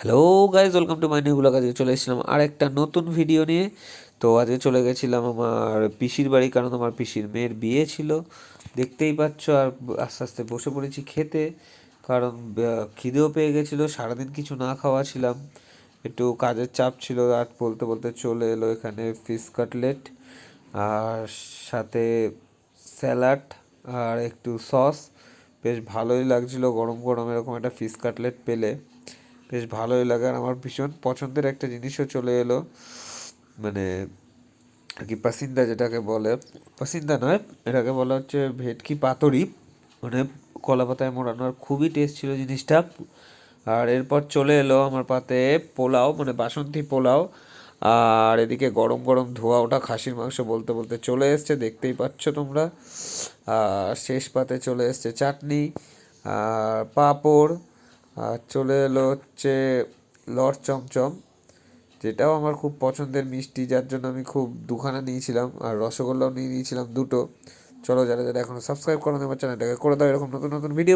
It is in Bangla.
Hello guys, welcome to my new blog. আজকে চলে এসেছিলাম আর একটা নতুন ভিডিও নিয়ে। তো আজকে চলে গেছিলাম আমার পিসির বাড়ি, কারণ আমার পিসির মেয়ের বিয়ে ছিল, দেখতেই পাচ্ছ। আর আস্তে আস্তে বসে পড়েছি খেতে, কারণ খিদেও পেয়ে গেছিলো। সারাদিন কিছু না খাওয়া ছিলাম, একটু কাজের চাপ ছিল। আর বলতে বলতে চলে এলো এখানে ফিশ কাটলেট, আর সাথে স্যালাড আর একটু সস। বেশ ভালোই লাগছিলো, গরম গরম এরকম একটা ফিশ কাটলেট পেলে বেশ ভালোই লাগে। আর আমার ভীষণ পছন্দের একটা জিনিসও চলে এলো, মানে আর কি পাসিন্দা যেটাকে বলে। পাসিন্দা নয়, এটাকে বলা হচ্ছে ভেটকি পাতুরি, মানে কলা পাতায় মোড়ানো। আর খুবই টেস্ট ছিল জিনিসটা। আর এরপর চলে এলো আমার পাতে পোলাও, মানে বাসন্তী পোলাও। আর এদিকে গরম গরম ধোয়া ওঠা খাসির মাংস বলতে বলতে চলে এসছে, দেখতেই পাচ্ছ তোমরা। আর শেষ পাতে চলে এসছে চাটনি আর পাঁপড়। আর চলে এলো হচ্ছে লট চমচম, যেটাও আমার খুব পছন্দের মিষ্টি, যার জন্য আমি খুব দুখানা নিয়েছিলাম। আর রসগোল্লাও নিয়ে নিয়েছিলাম দুটো। চলো, যারা যারা এখনো সাবস্ক্রাইব করো আমার চ্যানেলটাকে করে দাও এরকম নতুন নতুন ভিডিও।